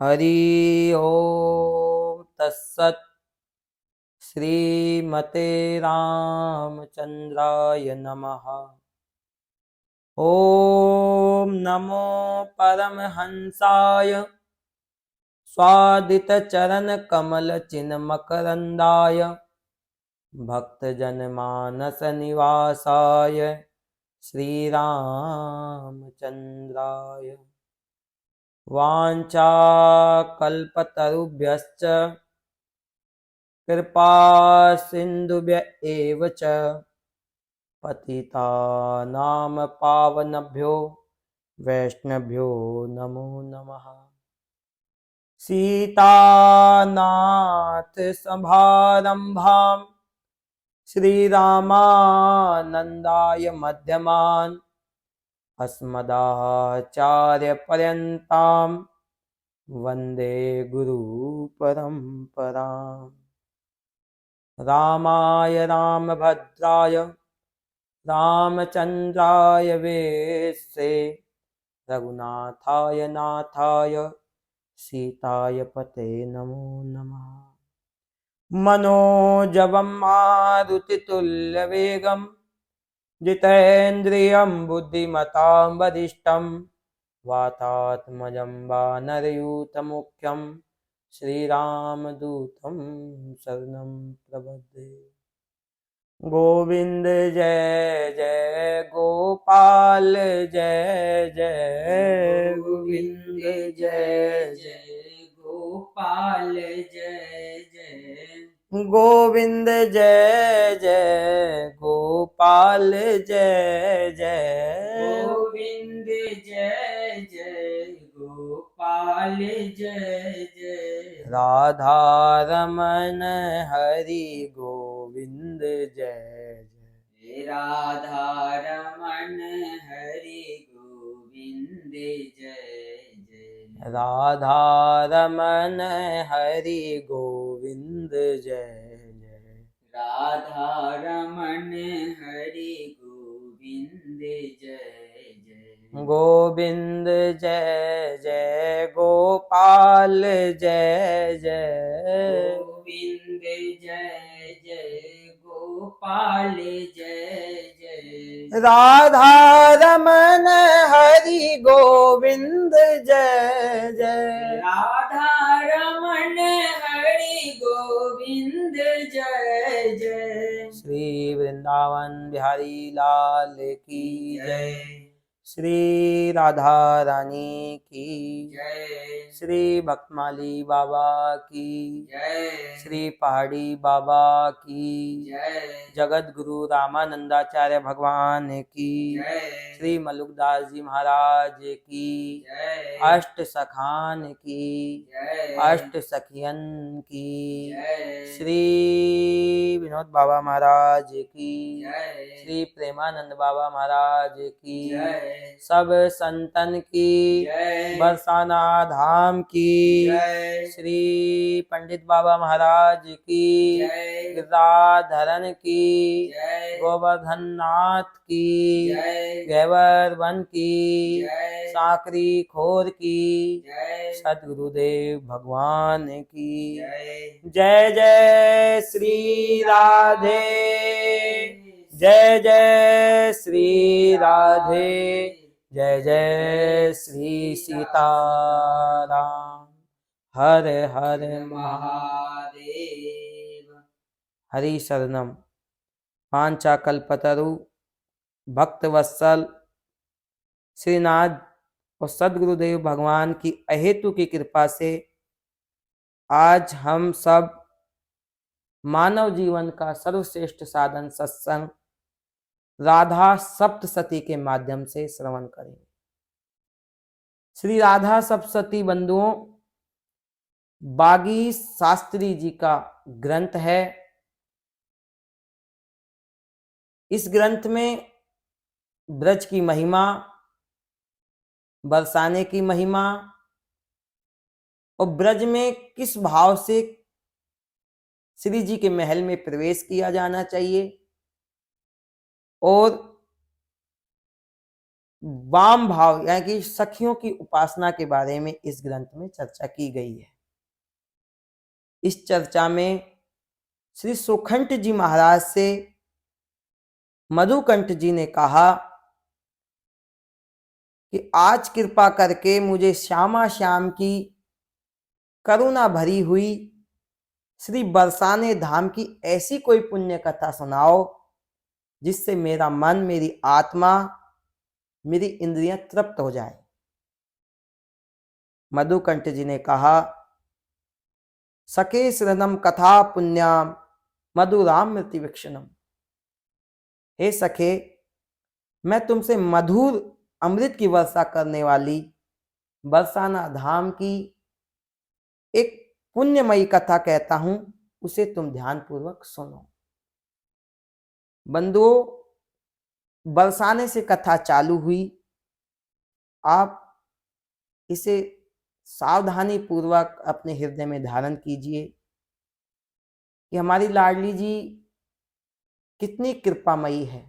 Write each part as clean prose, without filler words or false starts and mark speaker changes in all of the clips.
Speaker 1: हरि ओम तत्सत्। श्रीमते रामचंद्राय नमः। ओम नमो परमहंसाय स्वादितचरण कमल चिन्मकरंदाय भक्तजनमानस निवासाय श्रीरामचंद्राय वाञ्छाकल्पतरुभ्यश्च कृपा सिन्धुभ्य एव च पतितानां पावनभ्यो वैष्णवभ्यो नमो नमः। सीतानाथ समारंभां श्रीरामानन्दाय मध्यमान् अस्मदाचार्यपर्यन्तां वन्दे गुरुपरम्पराम्। रामाय रामभद्राय रामचंद्राय वेसे रघुनाथाय नाथाय सीताय पते नमो नमः। मनोजवं मारुतितुल्यवेगं जितेन्द्रियं बुद्धिमतां वरिष्ठं वातात्मजं वानरयूथमुख्यं श्रीरामदूतं शरणं प्रपद्ये। गोविंद जय जय गोपाल जय जय गोविंद जय जय गोपाल जय जय गोविंद जय जय गोपाल जय जय गोविंद जय जय गोपाल जय जय राधा रमन हरि गोविंद जय जय राधा रमन हरि गोविंद जय जय राधा रमन हरि गोविंद जय जय राधा रमन हरि गोविंद जय जय गोविंद जय जय गोपाल जय जय गोविंद जय जय गोपाल जय जय राधा रमन हरि गोविंद जय जय राधा रमन हरि गोविंद जय जय श्री वृंदावन बिहारी लाल की जय। श्री राधा रानी की जय। श्री भक्तमाली बाबा की जय। श्री पहाड़ी बाबा की जय। जगत गुरु रामानंदाचार्य भगवान की जय। श्री मलुकदास जी महाराज की जय। अष्ट सखान की जय। अष्ट सखियन की जय। श्री विनोद बाबा महाराज की जय। श्री प्रेमानंद बाबा महाराज की जय। सब संतन की जय। बरसाना धाम की जय। श्री पंडित बाबा महाराज की जय। गिरधारण की जय। गोवर्धन नाथ की जय। गैवर वन की जय। साकरी खोर की जय। सद्गुरुदेव भगवान की जय। जय जय श्री राधे जय जय श्री राधे जय जय श्री सीताराम। हर हर महादेव। हरि शरणम। पांचाकल्पतरु भक्तवत्सल श्रीनाथ और सद्गुरुदेव भगवान की अहेतु की कृपा से आज हम सब मानव जीवन का सर्वश्रेष्ठ साधन सत्संग राधा सप्तशती के माध्यम से श्रवण करेंगे। श्री राधा सप्तशती बंधुओं बागी शास्त्री जी का ग्रंथ है। इस ग्रंथ में ब्रज की महिमा, बरसाने की महिमा और ब्रज में किस भाव से श्री जी के महल में प्रवेश किया जाना चाहिए और वाम भाव यानी कि सखियों की उपासना के बारे में इस ग्रंथ में चर्चा की गई है। इस चर्चा में श्री सुखंठ जी महाराज से मधुकंठ जी ने कहा कि आज कृपा करके मुझे श्यामा श्याम की करुणा भरी हुई श्री बरसाने धाम की ऐसी कोई पुण्य कथा सुनाओ जिससे मेरा मन, मेरी आत्मा, मेरी इंद्रियां तृप्त हो जाए। मधुकंठ जी ने कहा, सखे शरणम कथा पुण्याम मधुराम मृत्युवीक्षणम। हे सखे, मैं तुमसे मधुर अमृत की वर्षा करने वाली बरसाना धाम की एक पुण्यमयी कथा कहता हूं, उसे तुम ध्यान पूर्वक सुनो। बंधुओं, बरसाने से कथा चालू हुई। आप इसे सावधानी पूर्वक अपने हृदय में धारण कीजिए कि हमारी लाडली जी कितनी कृपामयी है।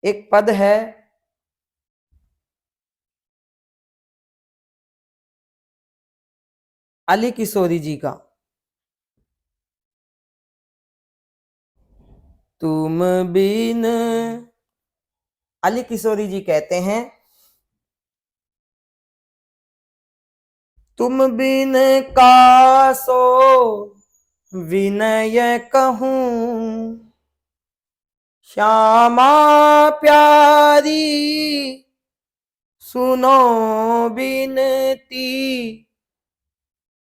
Speaker 1: एक पद है, अली किशोरी जी का, तुम बिन, अली किशोरी जी कहते हैं, तुम बिन कासो विनय कहूं, श्यामा प्यारी सुनो बिनती,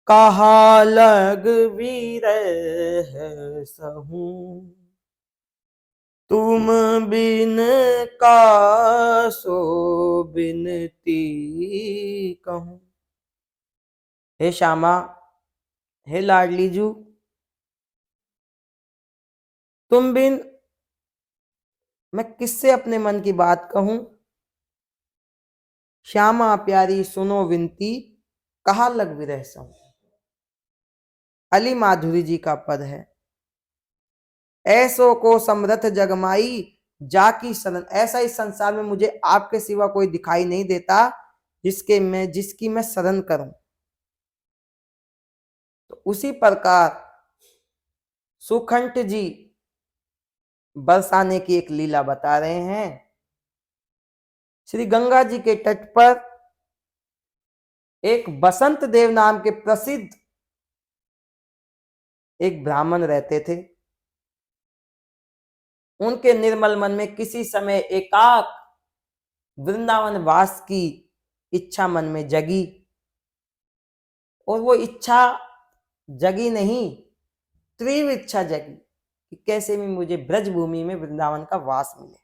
Speaker 1: कहा लग विरह सहूं, तुम बिन कासो बिनती कहूं। हे श्यामा, हे लाडली जू, तुम बिन मैं किससे अपने मन की बात कहूं। श्यामा प्यारी सुनो विनती, कहा लग विरह सहूं। अली माधुरी जी का पद है, ऐसो को समरथ जगमाई जाकी शरण। ऐसा इस संसार में मुझे आपके सिवा कोई दिखाई नहीं देता जिसकी मैं शरण करूं। तो उसी प्रकार सुखंठ जी बरसाने की एक लीला बता रहे हैं। श्री गंगा जी के तट पर एक बसंत देव नाम के प्रसिद्ध एक ब्राह्मण रहते थे। उनके निर्मल मन में किसी समय एकाक वृंदावन वास की इच्छा मन में जगी, और वो इच्छा जगी नहीं, तीव्र इच्छा जगी कि कैसे भी मुझे ब्रज भूमि में वृंदावन का वास मिले।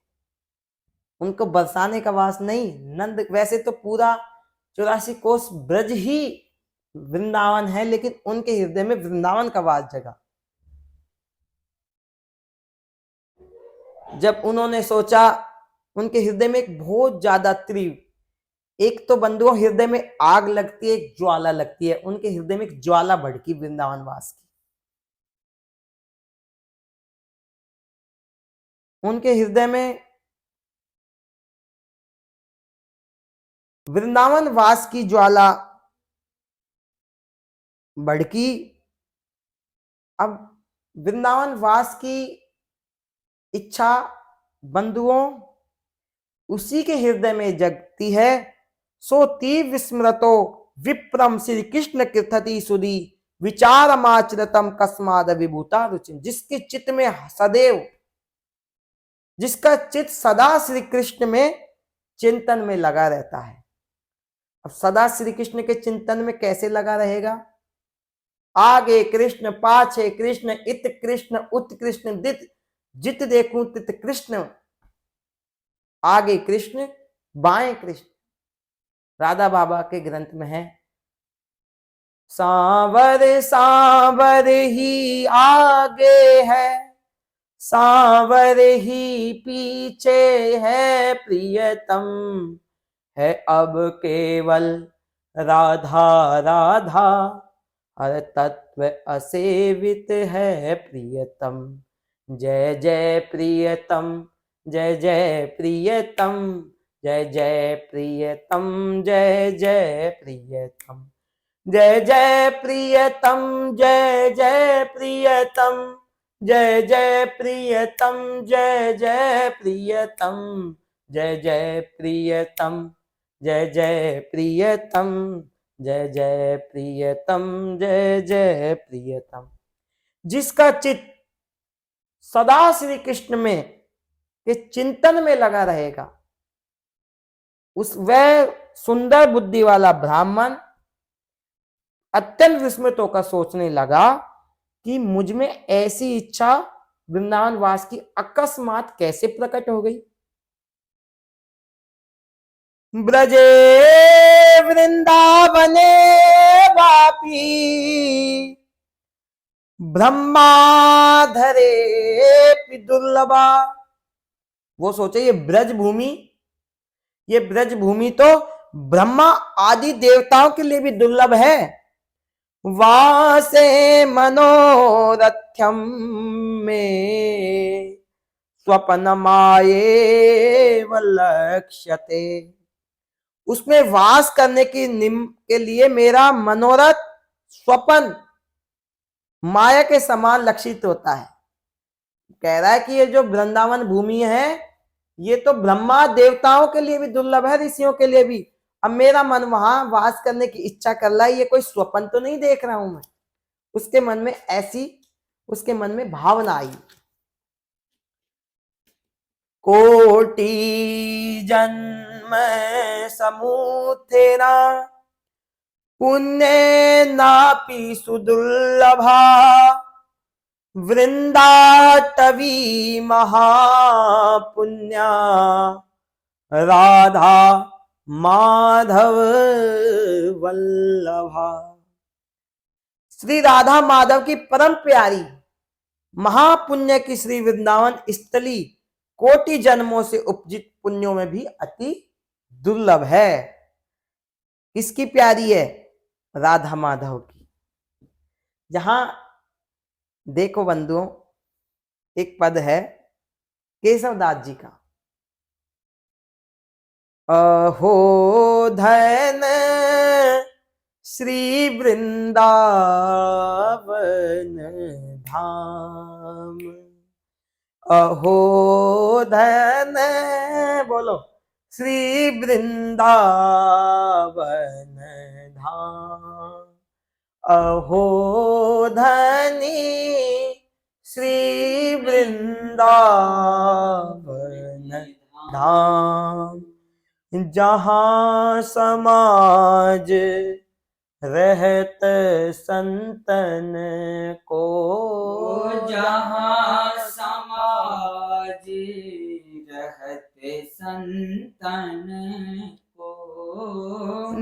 Speaker 1: उनको बरसाने का वास नहीं, नंद, वैसे तो पूरा 84 कोस ब्रज ही वृंदावन है, लेकिन उनके हृदय में वृंदावन का वास जगा। जब उन्होंने सोचा, उनके हृदय में एक बहुत ज्यादा तीव्र, एक तो बंधुओं हृदय में आग लगती है, एक ज्वाला लगती है। उनके हृदय में एक ज्वाला भड़की वृंदावन वास की। उनके हृदय में वृंदावन वास की ज्वाला भड़की। अब वृंदावन वास की इच्छा बंधुओं उसी के हृदय में जगती है। सो तीव्र स्मृतो विप्रम श्री कृष्ण कीर्थति सुधी विचार माचरतम कस्माद विभूता रुचि। जिसके चित्त में सदैव, जिसका चित्त सदा श्री कृष्ण में चिंतन में लगा रहता है। अब सदा श्री कृष्ण के चिंतन में कैसे लगा रहेगा? आगे कृष्ण, पाछे कृष्ण, इत कृष्ण, उत कृष्ण, दित जित देखूं तित कृष्ण। आगे कृष्ण, बाएं कृष्ण। राधा बाबा के ग्रंथ में है, सांवर सांवर ही आगे है, सांवर ही पीछे है, प्रियतम है अब केवल राधा राधा, हर तत्व असेवित है प्रियतम। जय जय प्रियतम, जय जय प्रियतम, जय जय प्रियतम, जय जय प्रियतम, जय जय प्रियतम, जय जय प्रियतम, जय जय प्रियतम, जय जय प्रियतम, जय जय प्रियतम, जय जय प्रियतम, जय जय प्रियतम, जय जय प्रियतम। जिसका चित्त सदा श्री कृष्ण में के चिंतन में लगा रहेगा, उस वह सुंदर बुद्धि वाला ब्राह्मण अत्यंत विस्मित होकर सोचने लगा कि मुझ में ऐसी इच्छा वृंदावन वास की अकस्मात कैसे प्रकट हो गई। ब्रजे वृंदावने वापी ब्रह्माधरे दुर्लभा। वो सोचे ये ब्रज भूमि तो ब्रह्मा आदि देवताओं के लिए भी दुर्लभ है। वासे मनोरथ्यम में स्वप्न माये लक्ष्यते। उसमें वास करने के लिए मेरा मनोरथ स्वप्न माया के समान लक्षित होता है। कह रहा है कि ये जो वृंदावन भूमि है ये तो ब्रह्मा देवताओं के लिए भी दुर्लभ है, ऋषियों के लिए भी। अब मेरा मन वहां वास करने की इच्छा कर रहा है, ये कोई स्वप्न तो नहीं देख रहा हूं मैं। उसके मन में भावना आई। कोटि जन्म समूथेना पुण्य नापि सुदुर्लभा वृंदाटवी महापुण्या राधा माधव वल्लभा। श्री राधा माधव की परम प्यारी महापुण्य की श्री वृंदावन स्थली कोटि जन्मों से उपजित पुण्यों में भी अति दुर्लभ है। किसकी प्यारी है? राधा माधव की। जहां देखो बंधुओं, एक पद है केशवदास जी का, अहो धन श्री वृंदावन धाम, अहो धन बोलो श्री वृंदावन धाम, अहो धनी श्री वृंदावन धाम। जहाँ समाज रहत संतन को,
Speaker 2: जहाँ समाज रहत संतन को,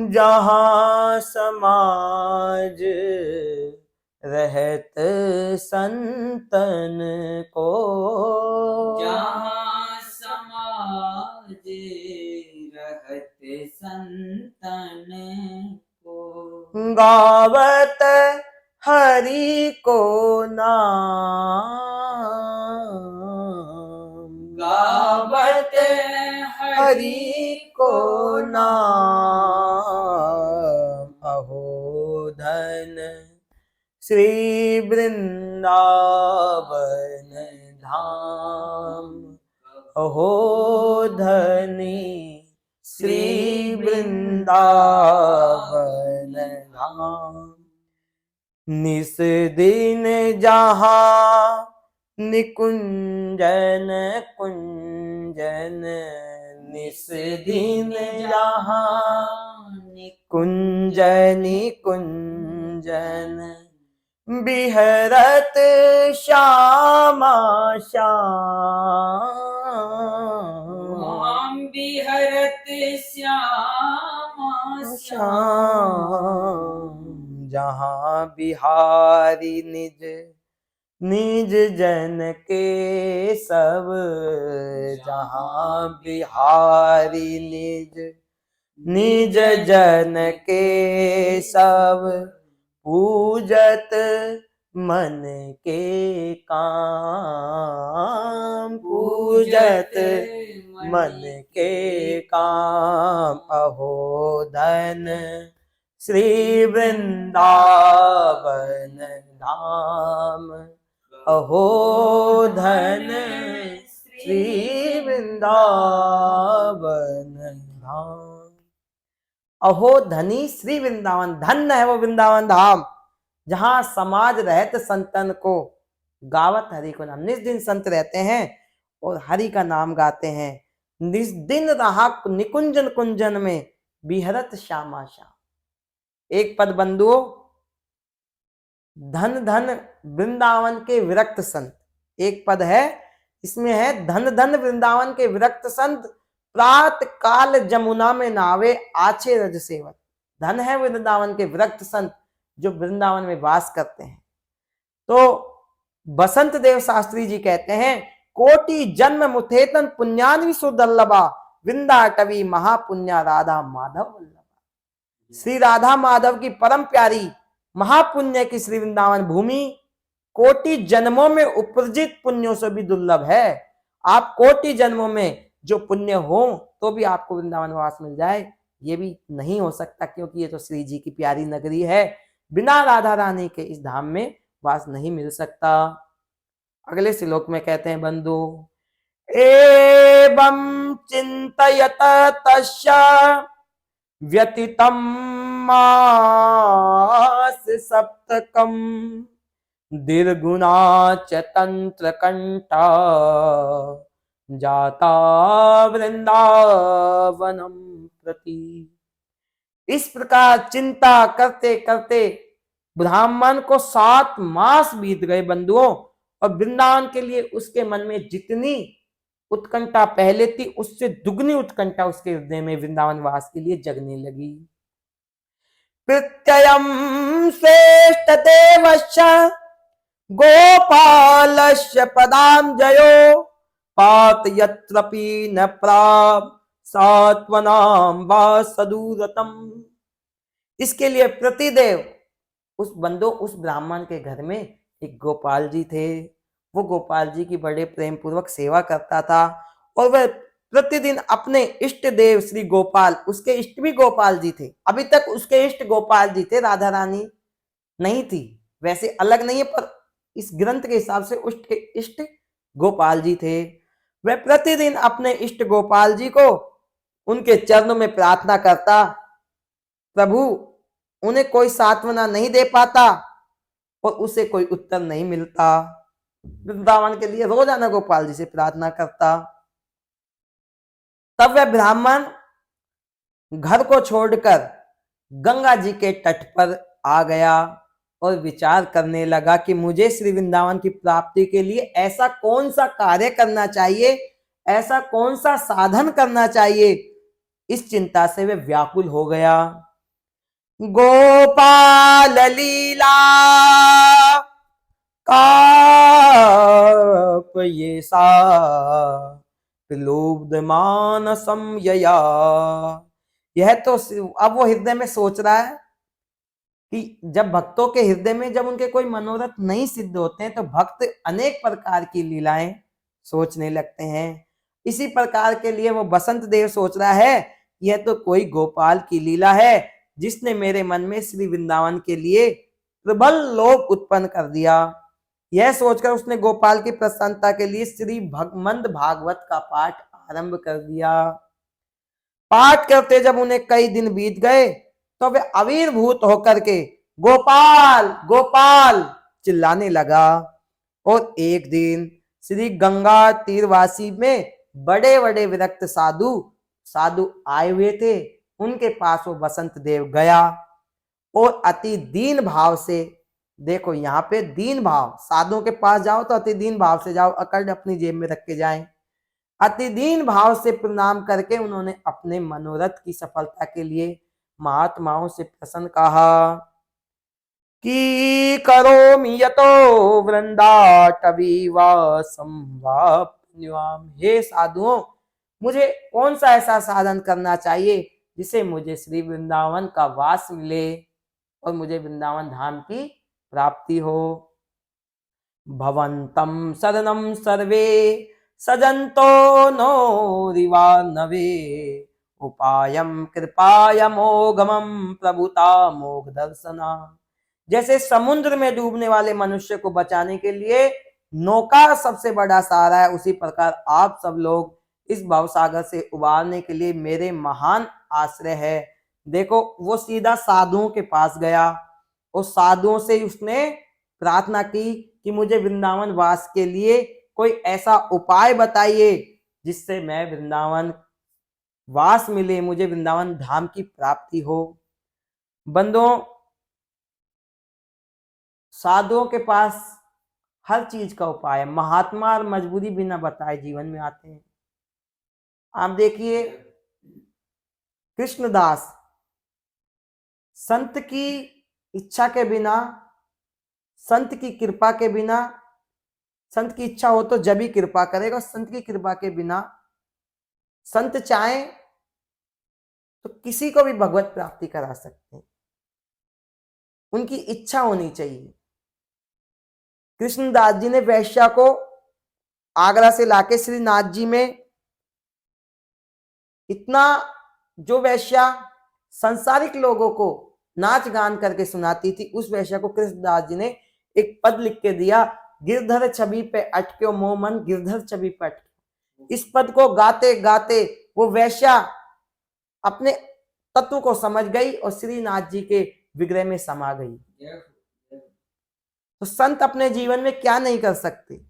Speaker 1: जहाँ समाज रहत संतन को,
Speaker 2: जहाँ समाज रहत संतन को,
Speaker 1: गावत हरि को नाम,
Speaker 2: गावत
Speaker 1: हरि को नाम, अहो धन श्री वृंदावन धाम, अहो धनी श्री वृंदावन धाम। निस दिन जहाँ निकुंजन कुंजन, निस दिन जहाँ कुंजनी कुंजन, बिहरत श्यामा श्याम,
Speaker 2: बिहरत श्यामा
Speaker 1: श्याम। जहाँ बिहारी निज निज जन के सब, जहाँ बिहारी निज निज जन के सब, पूजत मन के काम, पूजत मन के काम अहो धन श्री वृंदावन धाम अहो धन श्री वृंदावन धाम। अहो धनी श्री वृंदावन, धन्य है वो वृंदावन धाम जहां समाज रहत संतन को गावत हरि को नाम। निस दिन संत रहते हैं और हरि का नाम गाते हैं। निस दिन रहा निकुंजन कुंजन में बिहरत श्यामा श्याम। एक पद बंधुओं, धन धन वृंदावन के विरक्त संत, एक पद है इसमें है धन धन वृंदावन के विरक्त संत प्रात काल जमुना में नावे आछे रज सेवत। धन है वृंदावन के विरक्त संत जो वृंदावन में वास करते हैं। तो बसंत देव शास्त्री जी कहते हैं, कोटि जन्म मुथेतन पुण्यान्वी सुदल्लभा वृंदाटवी महापुण्या राधा माधव वल्लभा। श्री राधा माधव की परम प्यारी महापुण्य की श्री वृंदावन भूमि कोटि जन्मों में उपजित पुण्यों से भी दुर्लभ है। आप कोटि जन्मों में जो पुण्य हो तो भी आपको वृंदावन वास मिल जाए, ये भी नहीं हो सकता, क्योंकि ये तो श्री जी की प्यारी नगरी है। बिना राधा रानी के इस धाम में वास नहीं मिल सकता। अगले श्लोक में कहते हैं बंधु, एवं चिंतयत तस्य व्यतीतं मास सप्तकम दीर्घुना च तंत्र कंठा जाता वृंदावनम प्रति। इस प्रकार चिंता करते करते ब्राह्मण को 7 मास बीत गए बंधुओं, और वृंदावन के लिए उसके मन में जितनी उत्कंठा पहले थी उससे दुगनी उत्कंठा उसके हृदय में वृंदावन वास के लिए जगने लगी। प्रत्ययम श्रेष्ठ देवस्य गोपालस्य पदांजयो पातयत्रपि न प्राप सात्वनाम वा सदूरतम। इसके लिए प्रतिदेव उस बंदो उस ब्राह्मण के घर में एक गोपाल जी थे। वो गोपाल जी की बड़े प्रेम पूर्वक सेवा करता था, और वह प्रतिदिन अपने इष्ट देव श्री गोपाल, उसके इष्ट भी गोपाल जी थे। अभी तक उसके इष्ट गोपाल जी थे, राधा रानी नहीं थी, वैसे अलग नहीं है, पर इस ग्रंथ के हिसाब से उसके इष्ट गोपाल जी थे। वह प्रतिदिन अपने इष्ट गोपाल जी को उनके चरणों में प्रार्थना करता, प्रभु उन्हें कोई सांत्वना नहीं दे पाता और उसे कोई उत्तर नहीं मिलता। वृंदावन के लिए रोजाना गोपाल जी से प्रार्थना करता। तब वह ब्राह्मण घर को छोड़कर गंगा जी के तट पर आ गया और विचार करने लगा कि मुझे श्री वृंदावन की प्राप्ति के लिए ऐसा कौन सा कार्य करना चाहिए, ऐसा कौन सा साधन करना चाहिए। इस चिंता से वह व्याकुल हो गया। गोपाल लीला काप ये सा प्रलुब्ध मानसम यया। यह तो अब वो हृदय में सोच रहा है कि जब भक्तों के हृदय में जब उनके कोई मनोरथ नहीं सिद्ध होते हैं तो भक्त अनेक प्रकार की लीलाएं सोचने लगते हैं। इसी प्रकार के लिए वो बसंत देव सोच रहा है, यह तो कोई गोपाल की लीला है जिसने मेरे मन में श्री वृंदावन के लिए प्रबल लोभ उत्पन्न कर दिया। यह सोचकर उसने गोपाल की प्रसन्नता के लिए श्री मंद भागवत का पाठ आरंभ कर दिया। पाठ करते जब उन्हें कई दिन बीत गए तो वे आविर्भूत होकर के गोपाल गोपाल चिल्लाने लगा। और एक दिन श्री गंगा तीरवासी में बड़े बड़े विरक्त साधु आए हुए थे। उनके पास वो बसंत देव गया और अति दीन भाव से, देखो यहाँ पे दीन भाव, साधुओं के पास जाओ तो अति दीन भाव से जाओ, अकड़ अपनी जेब में रख के जाएं। अति दीन भाव से प्रणाम करके उन्होंने अपने मनोरथ की सफलता के लिए महात्माओं से प्रसन्न कहा कि करोमि यतो वृंदाटवी वासं वा पुण्यवाम। हे साधुओं, मुझे कौन सा ऐसा साधन करना चाहिए जिसे मुझे श्री वृंदावन का वास मिले और मुझे वृंदावन धाम की प्राप्ति हो। भवंतम शरणम सर्वे सजंतो नो रिवा नवे उपायम कृपायमोगमम प्रभुता मोग दर्शना। जैसे समुद्र में डूबने वाले मनुष्य को बचाने के लिए नौका सबसे बड़ा सहारा है, उसी प्रकार आप सब लोग इस भवसागर से उबारने के लिए मेरे महान आश्रय है। देखो वो सीधा साधुओं के पास गया और साधुओं से उसने प्रार्थना की कि मुझे वृंदावन वास के लिए कोई ऐसा उपाय बताइए जिससे मैं वृंदावन वास मिले, मुझे वृंदावन धाम की प्राप्ति हो। बंदों, साधुओं के पास हर चीज का उपाय है। महात्मा और मजबूरी बिना बताए जीवन में आते हैं। आप देखिए कृष्णदास संत की इच्छा के बिना, संत की कृपा के बिना, संत की इच्छा हो तो जब ही कृपा करेगा, संत की कृपा के बिना संत चाहे तो किसी को भी भगवत प्राप्ति करा सकते हैं, उनकी इच्छा होनी चाहिए। कृष्णदास जी ने वैश्या को आगरा से लाके श्रीनाथ जी में, इतना जो वैश्या संसारिक लोगों को नाच गान करके सुनाती थी, उस वैश्या को कृष्णदास जी ने एक पद लिख के दिया, गिरधर छवि पे अटक्यो मोह मन, गिरधर छवि पे अटक्यो। इस पद को गाते गाते वो वैश्या अपने तत्व को समझ गई और श्रीनाथ जी के विग्रह में समा गई। तो संत अपने जीवन में क्या नहीं कर सकते।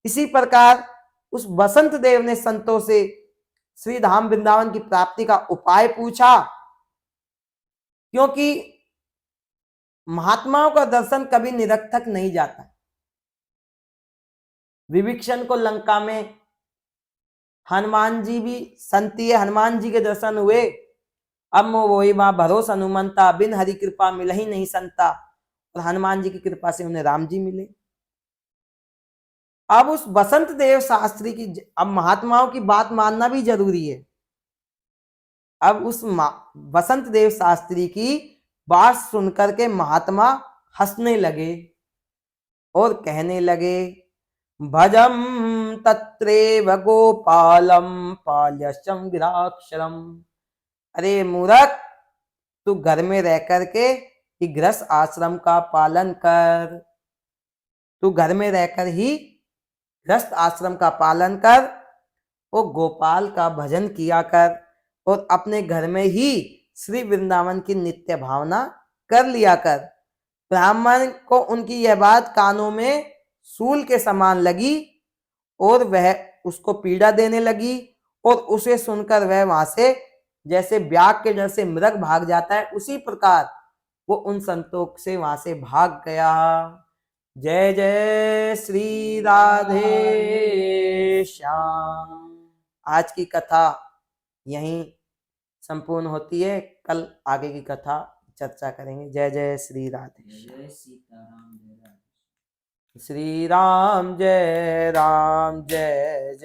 Speaker 1: इसी प्रकार उस बसंत देव ने संतों से श्री धाम वृंदावन की प्राप्ति का उपाय पूछा, क्योंकि महात्माओं का दर्शन कभी निरर्थक नहीं जाता। विभीषण को लंका में हनुमान जी भी संती है, हनुमान जी के दर्शन हुए। अब मो वही मां भरोस हनुमंता, बिन हरि कृपा मिल ही नहीं संता। और हनुमान जी की कृपा से उन्हें राम जी मिले। अब उस बसंत देव शास्त्री की, अब महात्माओं की बात मानना भी जरूरी है। अब उस बसंत देव शास्त्री की बात सुनकर के महात्मा हंसने लगे और कहने लगे, भजम तत्रेव गोपालम पाल्यशम गिराक्षरम। अरे मूर्ख, तू घर में रह करके ही गृहस्थ आश्रम का पालन कर, तू घर में रहकर ही गृहस्थ आश्रम का पालन कर और गोपाल का भजन किया कर और अपने घर में ही श्री वृंदावन की नित्य भावना कर लिया कर। ब्राह्मण को उनकी यह बात कानों में सूल के समान लगी और वह उसको पीड़ा देने लगी और उसे सुनकर वह वहां से जैसे ब्याग के डर से मृग भाग जाता है, उसी प्रकार वो उन संतों से वहां से भाग गया। जय जय श्री राधे श्याम। आज की कथा यहीं संपूर्ण होती है, कल आगे की कथा चर्चा करेंगे। जय जय श्री राधे श्याम।
Speaker 2: जय सीताराम, जय राधे।
Speaker 1: श्री राम जय राम जय जय।